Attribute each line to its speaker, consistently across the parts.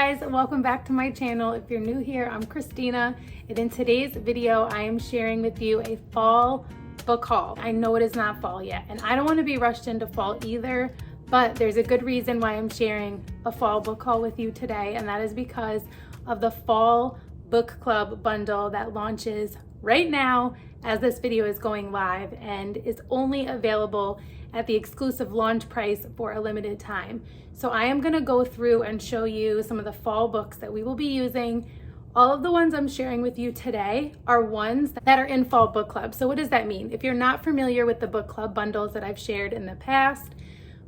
Speaker 1: guys, welcome back to my channel. If you're new here, I'm Christina, and in today's video I am sharing with you a fall book haul. I know it is not fall yet, and I don't want to be rushed into fall either, but there's a good reason why I'm sharing a fall book haul with you today, and that is because of the fall book club bundle that launches right now as this video is going live and is only available at the exclusive launch price for a limited time. So I am going to go through and show you some of the fall books that we will be using. All of the ones I'm sharing with you today are ones that are in fall book club. So what does that mean? If you're not familiar with the book club bundles that I've shared in the past,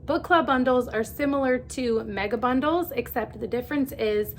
Speaker 1: book club bundles are similar to mega bundles, except the difference is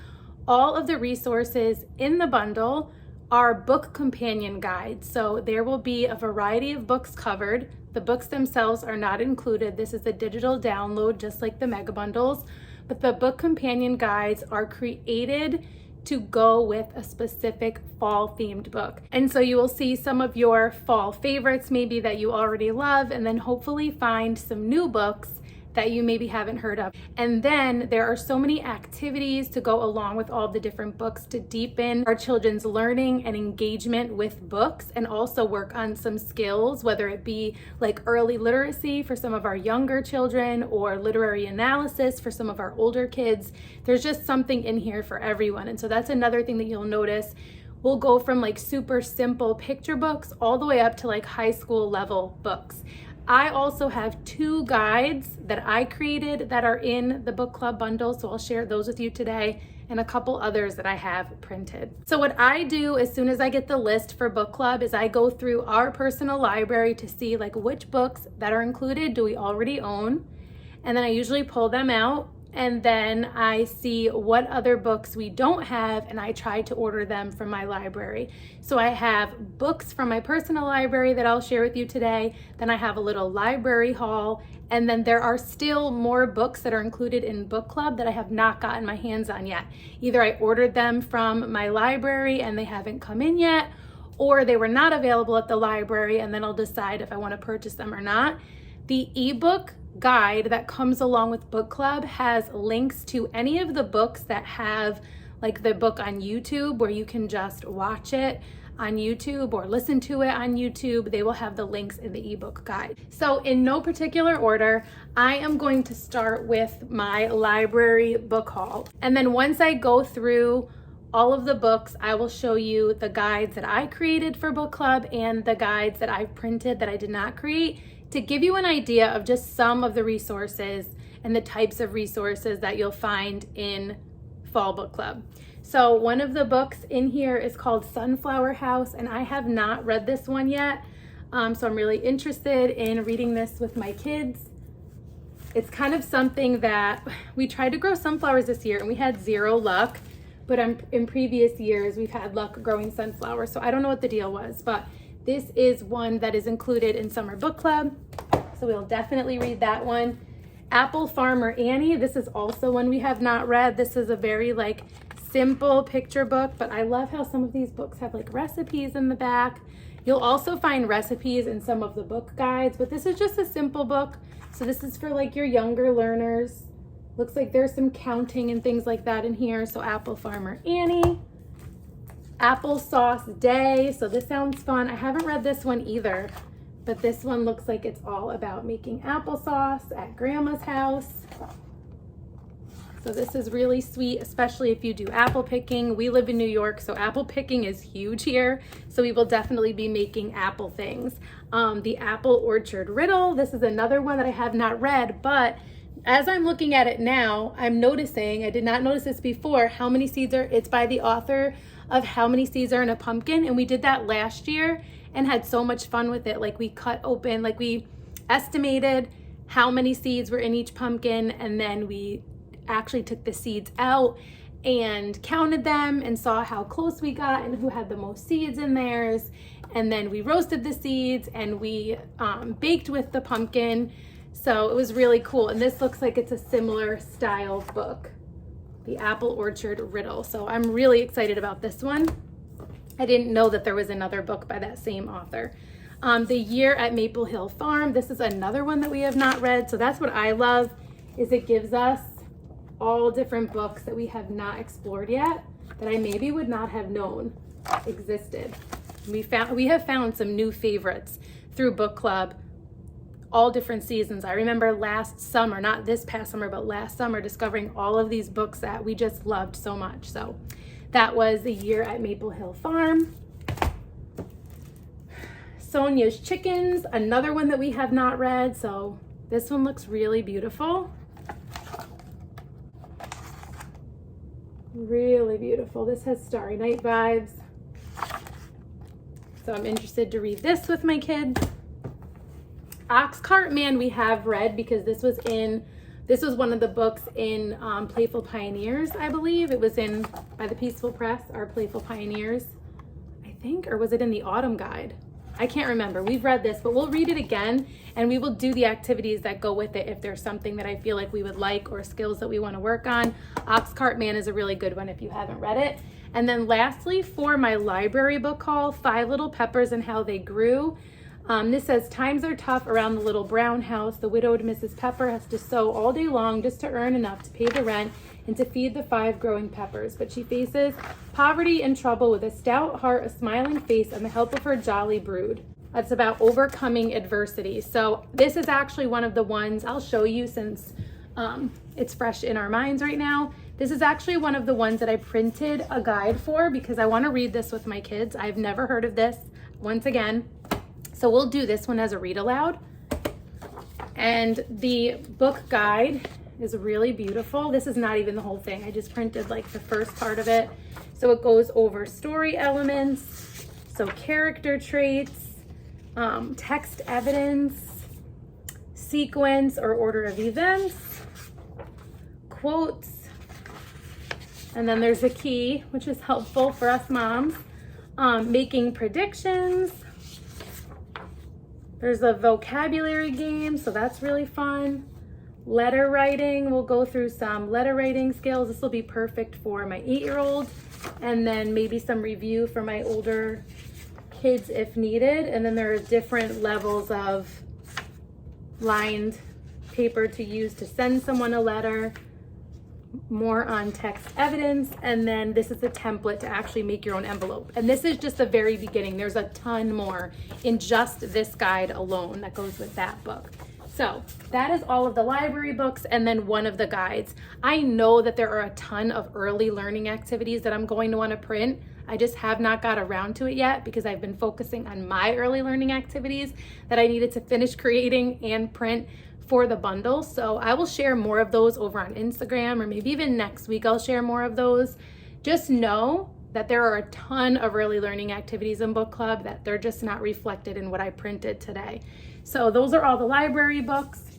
Speaker 1: all of the resources in the bundle are book companion guides. So there will be a variety of books covered. The books themselves are not included. This is a digital download, just like the mega bundles, but the book companion guides are created to go with a specific fall themed book. And so you will see some of your fall favorites maybe that you already love, and then hopefully find some new books that you maybe haven't heard of. And then there are so many activities to go along with all the different books to deepen our children's learning and engagement with books, and also work on some skills, whether it be like early literacy for some of our younger children or literary analysis for some of our older kids. There's just something in here for everyone. And so that's another thing that you'll notice. We'll go from like super simple picture books all the way up to like high school level books. I also have 2 guides that I created that are in the book club bundle, so I'll share those with you today, and a couple others that I have printed. So what I do as soon as I get the list for book club is I go through our personal library to see like which books that are included do we already own, and then I usually pull them out, and then I see what other books we don't have, and I try to order them from my library. So I have books from my personal library that I'll share with you today, then I have a little library haul, and then there are still more books that are included in book club that I have not gotten my hands on yet. Either I ordered them from my library and they haven't come in yet, or they were not available at the library, and then I'll decide if I want to purchase them or not. The ebook guide that comes along with book club has links to any of the books that have like the book on YouTube, where you can just watch it on YouTube or listen to it on YouTube. They will have the links in the ebook guide. So in no particular order, I am going to start with my library book haul. And then once I go through all of the books, I will show you the guides that I created for book club and the guides that I've printed that I did not create, to give you an idea of just some of the resources and the types of resources that you'll find in fall book club. So one of the books in here is called Sunflower House, and I have not read this one yet. So I'm really interested in reading this with my kids. It's kind of something that we tried to grow sunflowers this year and we had 0 luck, but in previous years we've had luck growing sunflowers. So I don't know what the deal was, but this is one that is included in summer book club, so we'll definitely read that one. Apple Farmer Annie, this is also one we have not read. This is a very like simple picture book, but I love how some of these books have like recipes in the back. You'll also find recipes in some of the book guides, but this is just a simple book. So this is for like your younger learners. Looks like there's some counting and things like that in here. So Apple Farmer Annie. Applesauce Day, so this sounds fun. I haven't read this one either, but this one looks like it's all about making applesauce at grandma's house. So this is really sweet, especially if you do apple picking. We live in New York, so apple picking is huge here, so we will definitely be making apple things. The Apple Orchard Riddle, this is another one that I have not read, but as I'm looking at it now, I'm noticing, I did not notice this before, how many seeds are, it's by the author of How Many Seeds Are in a Pumpkin, and we did that last year and had so much fun with it. Like we cut open, like we estimated how many seeds were in each pumpkin, and then we actually took the seeds out and counted them and saw how close we got and who had the most seeds in theirs, and then we roasted the seeds and we baked with the pumpkin. So it was really cool, and this looks like it's a similar style book, The Apple Orchard Riddle. So I'm really excited about this one. I didn't know that there was another book by that same author. The Year at Maple Hill Farm. This is another one that we have not read. So that's what I love, is it gives us all different books that we have not explored yet that I maybe would not have known existed. We have found some new favorites through book club, all different seasons. I remember last summer, not this past summer, but last summer, discovering all of these books that we just loved so much. So that was A Year at Maple Hill Farm. Sonia's Chickens, another one that we have not read. So this one looks really beautiful. Really beautiful. This has Starry Night vibes. So I'm interested to read this with my kids. Oxcart Man we have read because this was one of the books in Playful Pioneers, I believe. It was in by the Peaceful Press, our Playful Pioneers, I think, or was it in the Autumn Guide? I can't remember. We've read this, but we'll read it again and we will do the activities that go with it if there's something that I feel like we would like or skills that we want to work on. Oxcart Man is a really good one if you haven't read it. And then lastly, for my library book haul, 5 Little Peppers and How They Grew. This says, times are tough around the little brown house. The widowed Mrs. Pepper has to sew all day long just to earn enough to pay the rent and to feed the 5 growing peppers. But she faces poverty and trouble with a stout heart, a smiling face, and the help of her jolly brood. That's about overcoming adversity. So this is actually one of the ones I'll show you since it's fresh in our minds right now. This is actually one of the ones that I printed a guide for because I want to read this with my kids. I've never heard of this, once again. So we'll do this one as a read aloud. And the book guide is really beautiful. This is not even the whole thing. I just printed like the first part of it. So it goes over story elements, so character traits, text evidence, sequence or order of events, quotes, and then there's a key, which is helpful for us moms, making predictions. There's a vocabulary game, so that's really fun. Letter writing, we'll go through some letter writing skills. This will be perfect for my 8-year-old, and then maybe some review for my older kids if needed. And then there are different levels of lined paper to use to send someone a letter, more on text evidence, and then this is a template to actually make your own envelope. And this is just the very beginning. There's a ton more in just this guide alone that goes with that book. So that is all of the library books and then one of the guides. I know that there are a ton of early learning activities that I'm going to want to print. I just have not got around to it yet because I've been focusing on my early learning activities that I needed to finish creating and print for the bundle. So I will share more of those over on Instagram, or maybe even next week I'll share more of those. Just know that there are a ton of early learning activities in book club that they're just not reflected in what I printed today. So those are all the library books.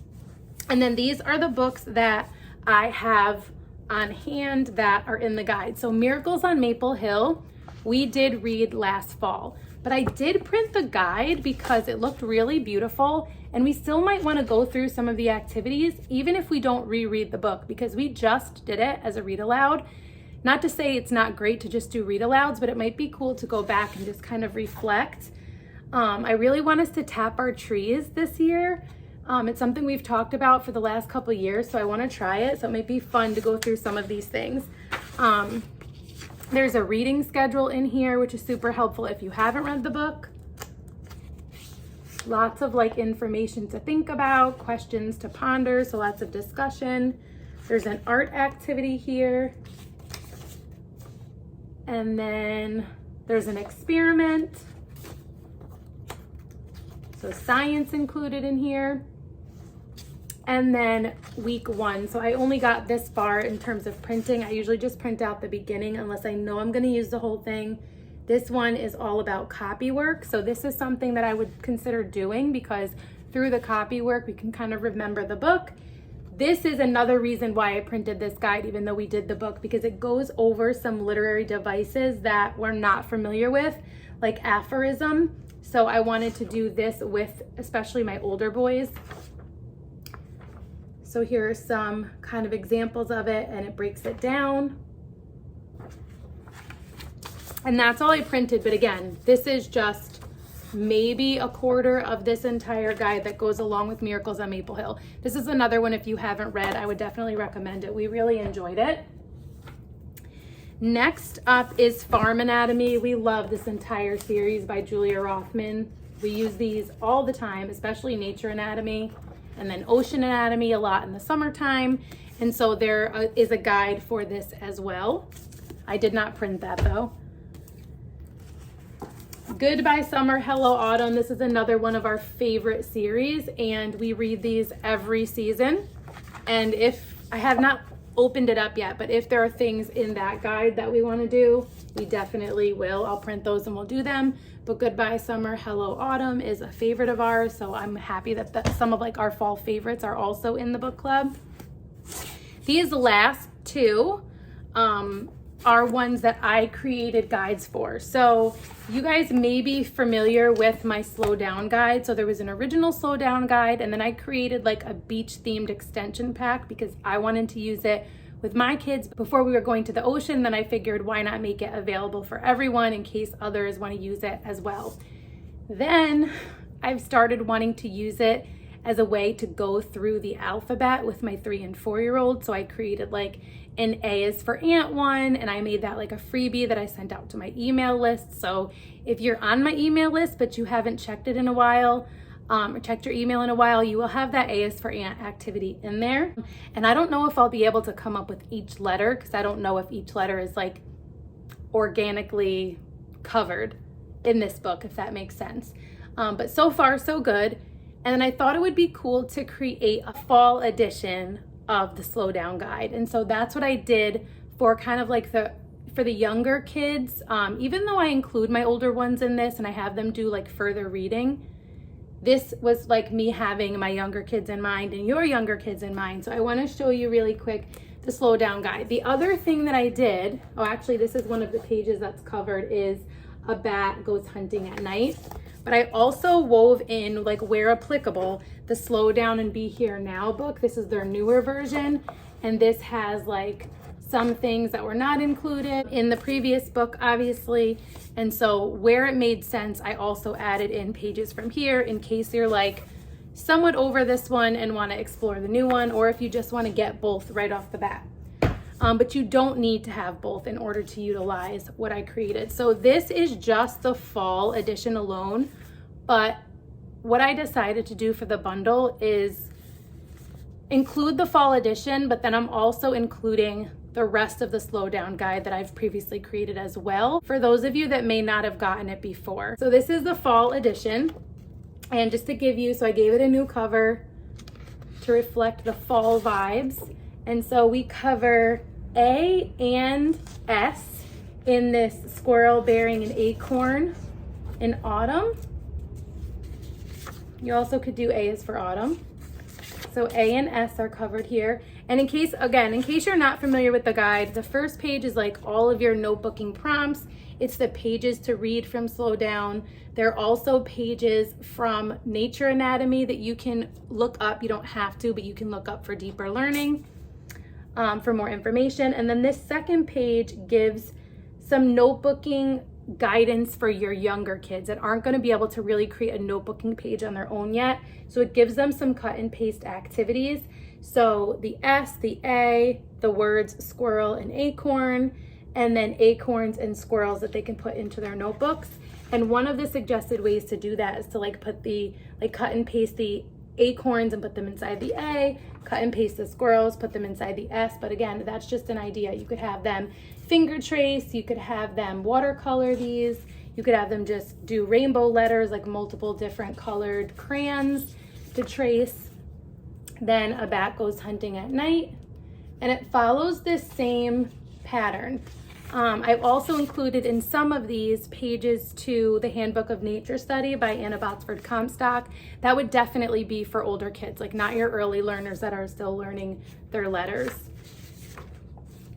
Speaker 1: And then these are the books that I have on hand that are in the guide. So Miracles on Maple Hill, we did read last fall, but I did print the guide because it looked really beautiful. And we still might want to go through some of the activities, even if we don't reread the book, because we just did it as a read aloud. Not to say it's not great to just do read alouds, but it might be cool to go back and just kind of reflect. I really want us to tap our trees this year. It's something we've talked about for the last couple of years, so I want to try it. So it might be fun to go through some of these things. There's a reading schedule in here, which is super helpful if you haven't read the book. Lots of like information to think about, questions to ponder, so lots of discussion. There's an art activity here. And then there's an experiment. So science included in here. And then week 1. So I only got this far in terms of printing. I usually just print out the beginning unless I know I'm going to use the whole thing. This one is all about copy work. So this is something that I would consider doing because through the copy work, we can kind of remember the book. This is another reason why I printed this guide, even though we did the book, because it goes over some literary devices that we're not familiar with, like aphorism. So I wanted to do this with especially my older boys. So here are some kind of examples of it, and it breaks it down. And that's all I printed. But again, this is just maybe a quarter of this entire guide that goes along with Miracles on Maple Hill. This is another one if you haven't read, I would definitely recommend it. We really enjoyed it. Next up is Farm Anatomy. We love this entire series by Julia Rothman. We use these all the time, especially Nature Anatomy and then Ocean Anatomy a lot in the summertime. And so there is a guide for this as well. I did not print that though. Goodbye Summer, Hello Autumn. This is another one of our favorite series, and we read these every season. And if I have not opened it up yet, but if there are things in that guide that we want to do, we definitely will. I'll print those and we'll do them. But Goodbye Summer, Hello Autumn is a favorite of ours, so I'm happy that some of like our fall favorites are also in the book club. These last two are ones that I created guides for. So you guys may be familiar with my slow down guide. So there was an original slow down guide, and then I created like a beach themed extension pack because I wanted to use it with my kids before we were going to the ocean. Then I figured why not make it available for everyone in case others want to use it as well. Then I've started wanting to use it as a way to go through the alphabet with my 3 and 4-year-old. So I created like an A is for Ant one, and I made that like a freebie that I sent out to my email list. So if you're on my email list but you haven't checked it in a while, or checked your email in a while, you will have that A is for Ant activity in there. And I don't know if I'll be able to come up with each letter because I don't know if each letter is like organically covered in this book, if that makes sense. But so far so good. And then I thought it would be cool to create a fall edition of the slow down guide. And so that's what I did for kind of like for the younger kids. Even though I include my older ones in this and I have them do like further reading, this was like me having my younger kids in mind and your younger kids in mind. So I want to show you really quick the slow down guide. The other thing that I did, oh, actually this is one of the pages that's covered, is a bat goes hunting at night. But I also wove in, like where applicable, the Slow Down and Be Here Now book. This is their newer version. And this has like some things that were not included in the previous book, obviously. And so where it made sense, I also added in pages from here in case you're like somewhat over this one and want to explore the new one, or if you just want to get both right off the bat. But you don't need to have both in order to utilize what I created. So this is just the fall edition alone, but what I decided to do for the bundle is include the fall edition, but then I'm also including the rest of the slow down guide that I've previously created as well, for those of you that may not have gotten it before. So this is the fall edition. And just to give you, so I gave it a new cover to reflect the fall vibes. And so we cover A and S in this squirrel bearing an acorn in autumn. You also could do A is for autumn. So A and S are covered here. And in case you're not familiar with the guide, the first page is like all of your notebooking prompts. It's the pages to read from Slow Down. There are also pages from Nature Anatomy that you can look up. You don't have to, but you can look up for deeper learning. For more information. And then this second page gives some notebooking guidance for your younger kids that aren't going to be able to really create a notebooking page on their own yet. So it gives them some cut and paste activities. So the S, the A, the words squirrel and acorn, and then acorns and squirrels that they can put into their notebooks. And one of the suggested ways to do that is to like cut and paste the acorns and put them inside the A, cut and paste the squirrels, put them inside the S. But again, that's just an idea. You could have them finger trace, you could have them watercolor these, you could have them just do rainbow letters, like multiple different colored crayons to trace. Then a bat goes hunting at night, and it follows this same pattern. I've also included in some of these pages to the Handbook of Nature Study by Anna Botsford Comstock. That would definitely be for older kids, like not your early learners that are still learning their letters.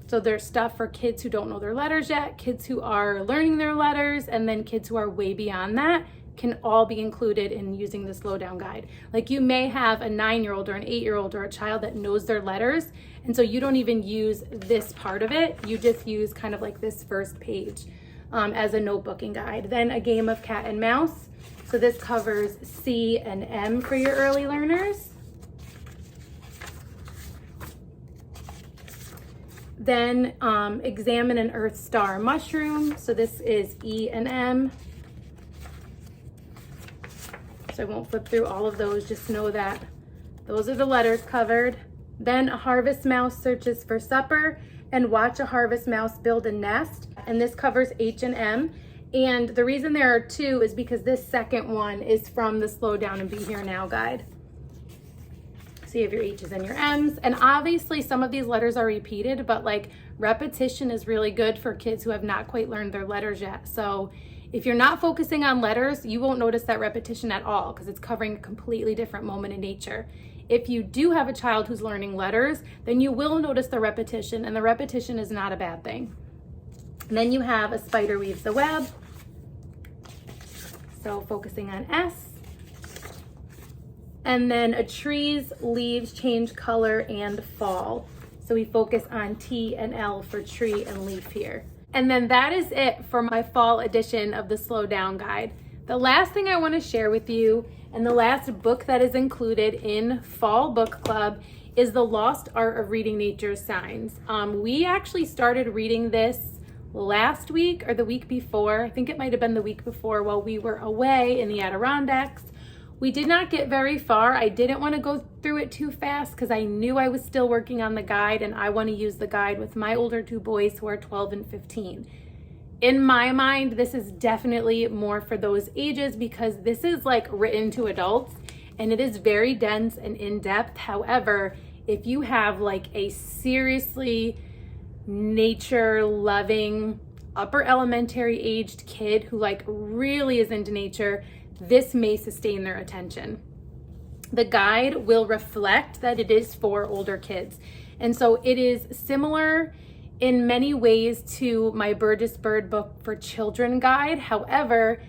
Speaker 1: So there's stuff for kids who don't know their letters yet, kids who are learning their letters, and then kids who are way beyond that can all be included in using the Slow Down guide. Like you may have a 9-year-old or an 8-year-old or a child that knows their letters, and so you don't even use this part of it. You just use kind of like this first page as a notebooking guide. Then a game of cat and mouse. So this covers C and M for your early learners. Then examine an earth star mushroom. So this is E and M. So I won't flip through all of those, just know that those are the letters covered. Then a harvest mouse searches for supper, and watch a harvest mouse build a nest. And this covers H and M. And the reason there are two is because this second one is from the Slow Down and Be Here Now guide. So you have your H's and your M's. And obviously some of these letters are repeated, but like repetition is really good for kids who have not quite learned their letters yet. So if you're not focusing on letters, you won't notice that repetition at all because it's covering a completely different moment in nature. If you do have a child who's learning letters, then you will notice the repetition, and the repetition is not a bad thing. And then you have a spider weaves the web. So focusing on S. And then a tree's leaves change color and fall. So we focus on T and L for tree and leaf here. And then that is it for my fall edition of the Slow Down guide. The last thing I want to share with you, and the last book that is included in Fall Book Club, is The Lost Art of Reading Nature's Signs. We actually started reading this last week or the week before. I think it might have been the week before while we were away in the Adirondacks. We did not get very far. I didn't want to go through it too fast because I knew I was still working on the guide, and I want to use the guide with my older two boys who are 12 and 15. In my mind, this is definitely more for those ages because this is like written to adults and it is very dense and in-depth. However, if you have like a seriously nature-loving, upper elementary aged kid who like really is into nature, this may sustain their attention. The guide will reflect that it is for older kids. And so it is similar in many ways to my Burgess Bird Book for Children guide. However,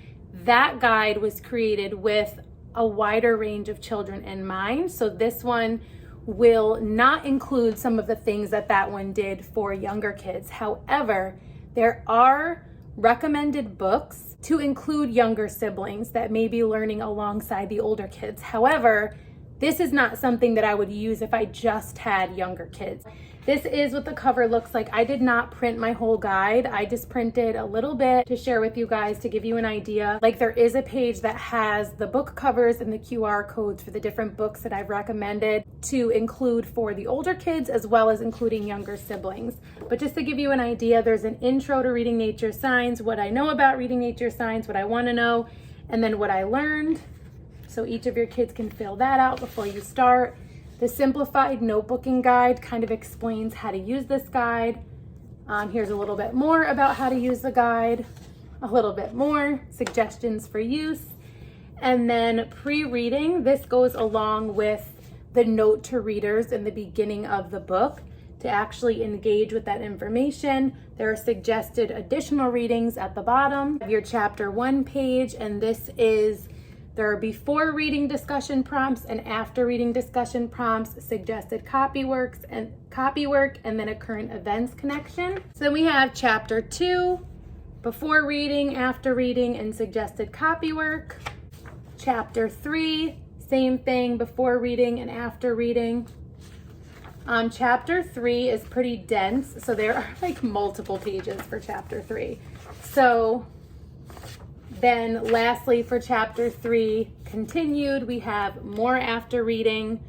Speaker 1: that guide was created with a wider range of children in mind. So this one will not include some of the things that that one did for younger kids. However, there are recommended books to include younger siblings that may be learning alongside the older kids. However, this is not something that I would use if I just had younger kids. This is what the cover looks like. I did not print my whole guide. I just printed a little bit to share with you guys to give you an idea. Like there is a page that has the book covers and the QR codes for the different books that I've recommended to include for the older kids as well as including younger siblings. But just to give you an idea, there's an intro to reading nature signs, what I know about reading nature signs, what I want to know, and then what I learned. So each of your kids can fill that out before you start. The simplified notebooking guide kind of explains how to use this guide. Here's a little bit more about how to use the guide, a little bit more suggestions for use. And then pre-reading, this goes along with the note to readers in the beginning of the book to actually engage with that information. There are suggested additional readings at the bottom of your chapter 1 page, and there are before reading discussion prompts and after reading discussion prompts, suggested copywork, and then a current events connection. So then we have chapter 2, before reading, after reading, and suggested copywork. Chapter 3, same thing, before reading and after reading. Chapter 3 is pretty dense, so there are like multiple pages for chapter 3. So then lastly for chapter 3, continued, we have more after reading,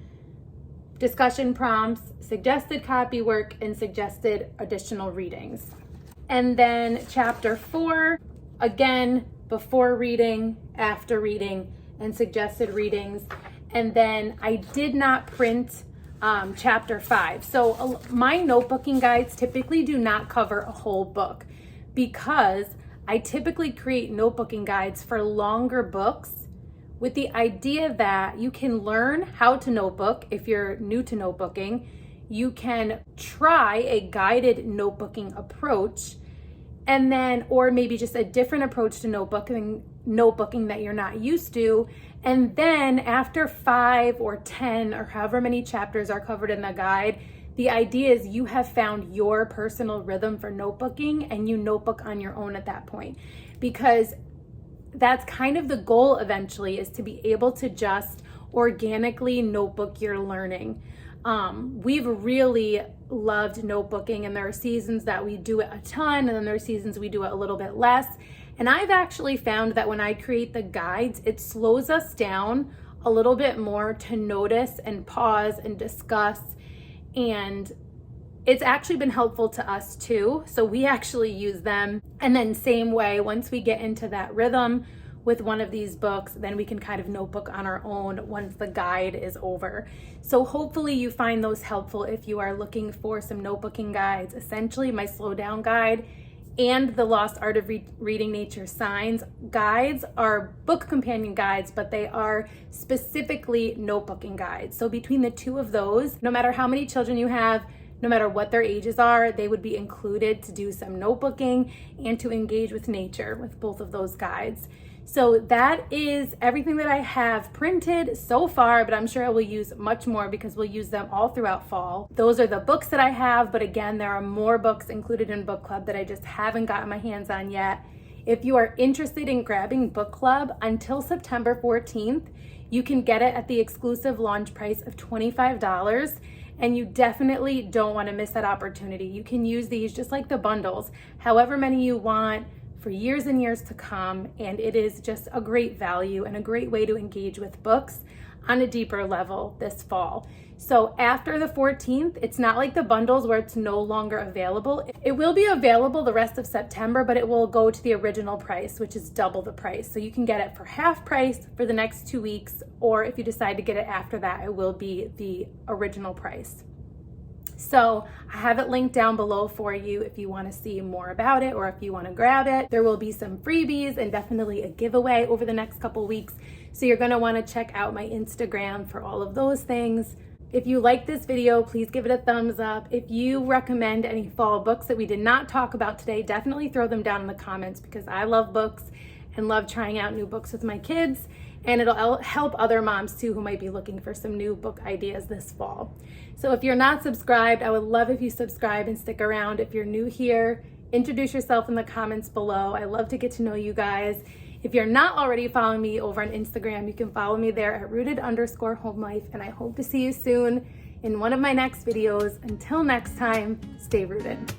Speaker 1: discussion prompts, suggested copywork, and suggested additional readings. And then chapter 4, again, before reading, after reading, and suggested readings. And then I did not print chapter 5. So my notebooking guides typically do not cover a whole book because I typically create notebooking guides for longer books with the idea that you can learn how to notebook if you're new to notebooking. You can try a guided notebooking approach, and then, or maybe just a different approach to notebooking that you're not used to. And then after 5 or 10 or however many chapters are covered in the guide, the idea is you have found your personal rhythm for notebooking and you notebook on your own at that point. Because that's kind of the goal eventually, is to be able to just organically notebook your learning. We've really loved notebooking, and there are seasons that we do it a ton, and then there are seasons we do it a little bit less. And I've actually found that when I create the guides, it slows us down a little bit more to notice and pause and discuss. And it's actually been helpful to us too. So we actually use them. And then same way, once we get into that rhythm with one of these books, then we can kind of notebook on our own once the guide is over. So hopefully you find those helpful if you are looking for some notebooking guides. Essentially, my slow down guide and the Lost Art of Reading Nature Signs guides are book companion guides, but they are specifically notebooking guides. So between the two of those, no matter how many children you have, no matter what their ages are, they would be included to do some notebooking and to engage with nature with both of those guides. So that is everything that I have printed so far, but I'm sure I will use much more because we'll use them all throughout fall. Those are the books that I have, but again, there are more books included in book club that I just haven't gotten my hands on yet. If you are interested in grabbing book club until September 14th, you can get it at the exclusive launch price of $25. And you definitely don't want to miss that opportunity. You can use these just like the bundles, however many you want, for years and years to come, and it is just a great value and a great way to engage with books on a deeper level this fall. So after the 14th, it's not like the bundles where it's no longer available. It will be available the rest of September, but it will go to the original price, which is double the price. So you can get it for half price for the next 2 weeks, or if you decide to get it after that, it will be the original price. So I have it linked down below for you if you want to see more about it or if you want to grab it. There will be some freebies and definitely a giveaway over the next couple weeks. So you're going to want to check out my Instagram for all of those things. If you like this video, please give it a thumbs up. If you recommend any fall books that we did not talk about today, definitely throw them down in the comments because I love books and love trying out new books with my kids. And it'll help other moms too who might be looking for some new book ideas this fall. So if you're not subscribed, I would love if you subscribe and stick around. If you're new here, introduce yourself in the comments below. I love to get to know you guys. If you're not already following me over on Instagram, you can follow me there at rooted_homelife. And I hope to see you soon in one of my next videos. Until next time, stay rooted.